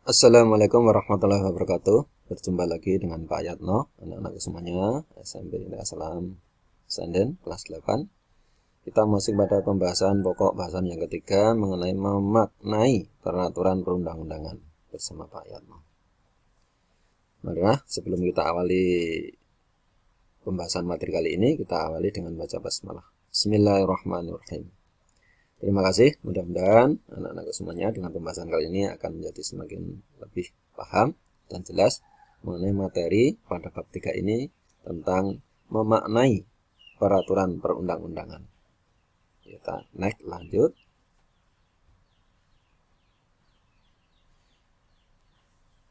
Assalamualaikum warahmatullahi wabarakatuh. Berjumpa lagi dengan Pak Yatno, anak-anak semuanya, SMP Negeri Salam Senden, kelas 8. Kita masih pada pembahasan pokok bahasan yang ketiga mengenai memaknai peraturan perundang-undangan bersama Pak Yatno. Marilah sebelum kita awali pembahasan materi kali ini, kita awali dengan baca basmalah. Bismillahirrahmanirrahim. Terima kasih, mudah-mudahan anak-anak semuanya dengan pembahasan kali ini akan menjadi semakin lebih paham dan jelas mengenai materi pada bab 3 ini tentang memaknai peraturan perundang-undangan. Kita next lanjut.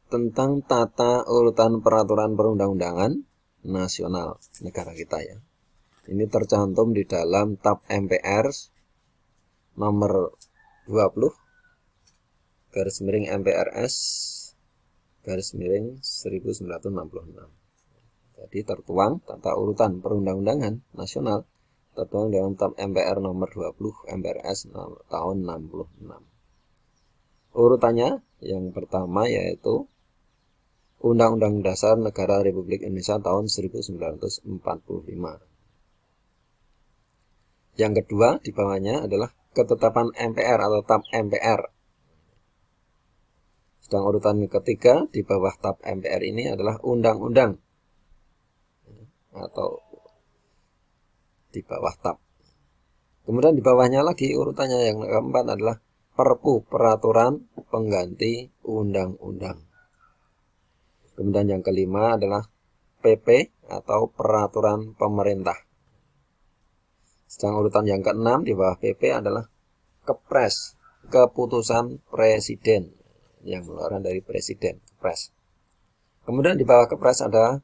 Tentang tata urutan peraturan perundang-undangan nasional negara kita ya. Ini tercantum di dalam tab MPR nomor 20 garis miring MPRS garis miring 1966. Jadi tertuang tata urutan perundang-undangan nasional tertuang dalam tab MPR nomor 20 MPRS tahun 66. Urutannya yang pertama yaitu Undang-Undang Dasar Negara Republik Indonesia tahun 1945. Yang kedua di bawahnya adalah ketetapan MPR atau tab MPR. Sedang urutan ketiga di bawah tab MPR ini adalah undang-undang atau di bawah tab. Kemudian di bawahnya lagi urutannya yang keempat adalah Perpu, peraturan pengganti undang-undang. Kemudian yang kelima adalah PP atau peraturan pemerintah. Sedang urutan yang keenam di bawah PP adalah Kepres, keputusan presiden yang mengeluarkan dari presiden, Kepres. Kemudian di bawah Kepres ada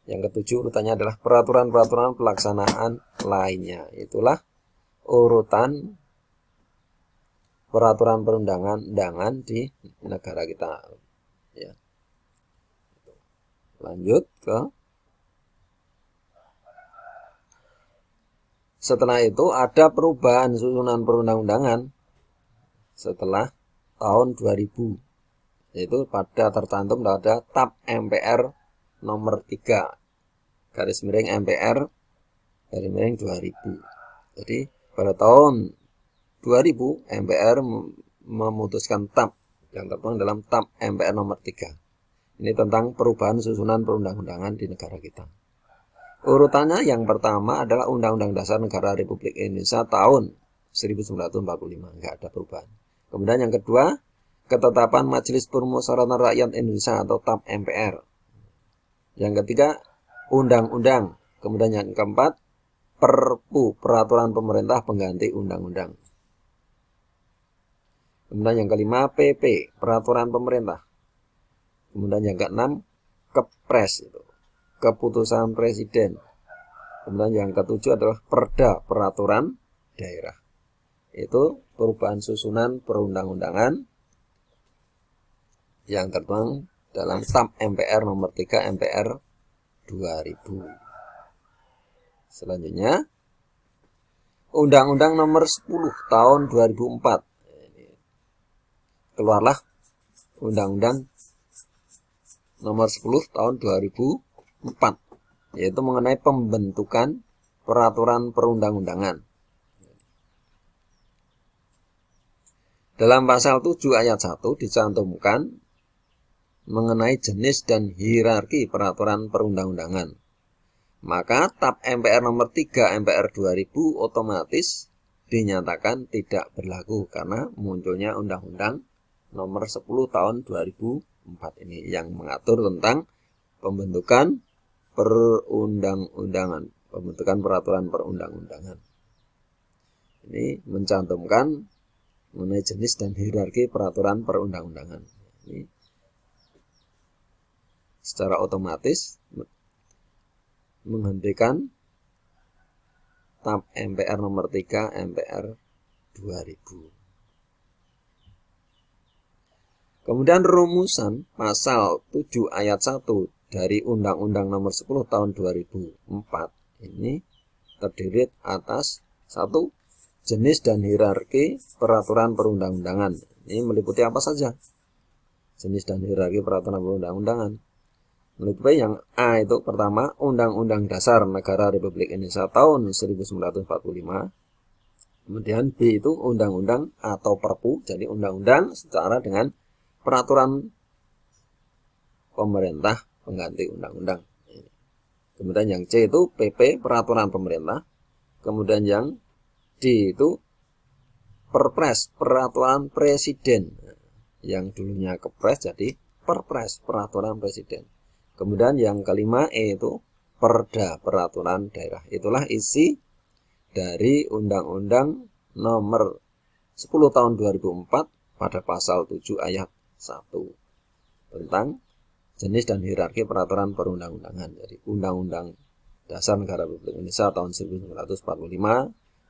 yang ketujuh urutannya adalah peraturan-peraturan pelaksanaan lainnya. Itulah urutan peraturan perundang-undangan di negara kita. Ya. Lanjut ke setelah itu ada perubahan susunan perundang-undangan setelah tahun 2000, yaitu pada tercantum pada tab MPR nomor 3 garis miring MPR garis miring 2000. Jadi pada tahun 2000 MPR memutuskan tab yang tertuang dalam tab MPR nomor 3. Ini tentang perubahan susunan perundang-undangan di negara kita. Urutannya yang pertama adalah Undang-Undang Dasar Negara Republik Indonesia tahun 1945, enggak ada perubahan. Kemudian yang kedua, ketetapan Majelis Permusyawaratan Rakyat Indonesia atau TAP MPR. Yang ketiga, undang-undang. Kemudian yang keempat, Perpu, peraturan pemerintah pengganti undang-undang. Kemudian yang kelima, PP, peraturan pemerintah. Kemudian yang keenam, Kepres itu, keputusan presiden. Kemudian yang ketujuh adalah Perda, peraturan daerah. Itu perubahan susunan perundang-undangan yang tertuang dalam tab MPR nomor 3 MPR 2000. Selanjutnya Undang-Undang nomor 10 tahun 2004. Keluarlah Undang-Undang nomor 10 tahun 2004, yaitu mengenai pembentukan peraturan perundang-undangan. Dalam pasal 7 ayat 1 dicantumkan mengenai jenis dan hierarki peraturan perundang-undangan. Maka tab MPR nomor 3 MPR 2000 otomatis dinyatakan tidak berlaku karena munculnya Undang-Undang nomor 10 tahun 2004 ini yang mengatur tentang pembentukan perundang-undangan, pembentukan peraturan perundang-undangan. Ini mencantumkan mengenai jenis dan hierarki peraturan perundang-undangan. Ini secara otomatis menghentikan tab MPR nomor 3 MPR 2000. Kemudian rumusan pasal 7 ayat 1 dari Undang-Undang nomor 10 tahun 2004 ini terdiri atas 1. Jenis dan hierarki peraturan perundang-undangan. Ini meliputi apa saja? jenis dan hierarki peraturan perundang-undangan. Menurut B yang A itu pertama Undang-Undang Dasar Negara Republik Indonesia tahun 1945. Kemudian B itu undang-undang atau perpu, jadi undang-undang secara dengan peraturan pemerintah pengganti undang-undang. Kemudian yang C itu PP peraturan pemerintah. Kemudian yang D itu Perpres peraturan presiden. Yang dulunya Kepres jadi Perpres peraturan presiden. Kemudian yang kelima E itu Perda peraturan daerah. Itulah isi dari Undang-Undang nomor 10 tahun 2004 pada pasal 7 ayat 1 tentang jenis dan hierarki peraturan perundang-undangan. Jadi Undang-Undang Dasar Negara Republik Indonesia tahun 1945,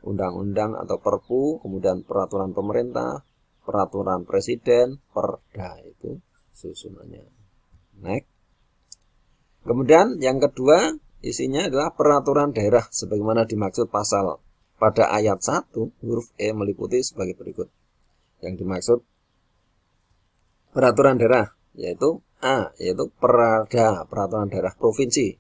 Undang-Undang atau Perpu, kemudian peraturan pemerintah, peraturan presiden, Perda itu susunannya. Next. Kemudian yang kedua isinya adalah peraturan daerah sebagaimana dimaksud pasal pada ayat 1 huruf E meliputi sebagai berikut. Yang dimaksud peraturan daerah yaitu A, yaitu Perda peraturan daerah provinsi.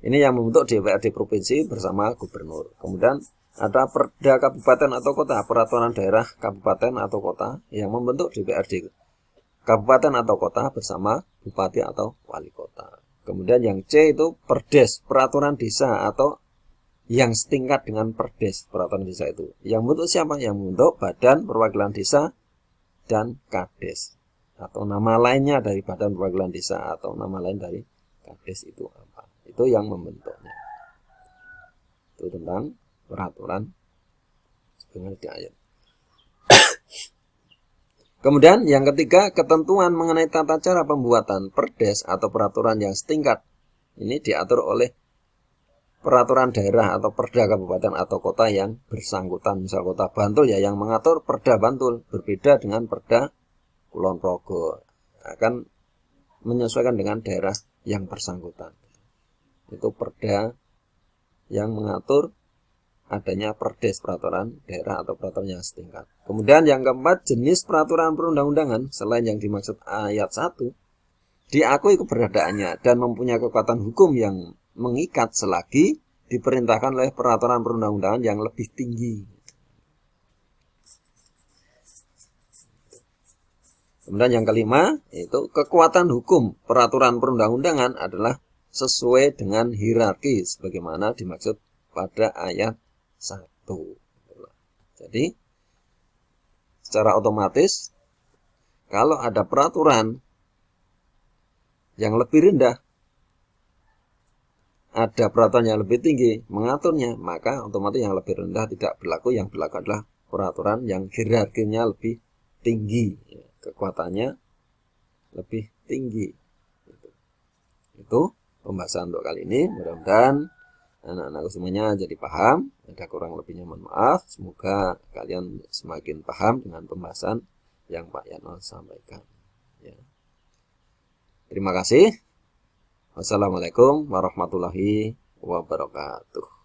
Ini yang membentuk DPRD provinsi bersama gubernur. Kemudian ada Perda kabupaten atau kota, peraturan daerah kabupaten atau kota yang membentuk DPRD kabupaten atau kota bersama bupati atau wali kota. Kemudian yang C itu Perdes, peraturan desa atau yang setingkat dengan Perdes, peraturan desa itu. Yang membentuk siapa? Yang membentuk Badan Perwakilan Desa dan Kades. Atau nama lainnya dari Badan Perwakilan Desa atau nama lain dari Kades itu apa? Itu yang membentuknya. Itu tentang peraturan sebagaimana di ayat. Kemudian yang ketiga, ketentuan mengenai tata cara pembuatan perdes atau peraturan yang setingkat. Ini diatur oleh peraturan daerah atau perda kabupaten atau kota yang bersangkutan. Misal kota Bantul ya yang mengatur perda Bantul berbeda dengan perda Kulon Progo. Akan menyesuaikan dengan daerah yang bersangkutan. Itu perda yang mengatur adanya perdes peraturan daerah atau peraturan yang setingkat. Kemudian yang keempat, jenis peraturan perundang-undangan selain yang dimaksud ayat 1 diakui keberadaannya dan mempunyai kekuatan hukum yang mengikat selagi diperintahkan oleh peraturan perundang-undangan yang lebih tinggi. Kemudian yang kelima, itu kekuatan hukum peraturan perundang-undangan adalah sesuai dengan hierarki sebagaimana dimaksud pada ayat 1. Jadi secara otomatis kalau ada peraturan yang lebih rendah, ada peraturan yang lebih tinggi mengaturnya, maka otomatis yang lebih rendah tidak berlaku. Yang berlaku adalah peraturan yang hierarkinya lebih tinggi, kekuatannya lebih tinggi. Itu pembahasan untuk kali ini. Mudah-mudahan anak-anak semuanya jadi paham. Ada kurang lebihnya mohon maaf. Semoga kalian semakin paham dengan pembahasan yang Pak Yano sampaikan. Ya. Terima kasih. Wassalamualaikum warahmatullahi wabarakatuh.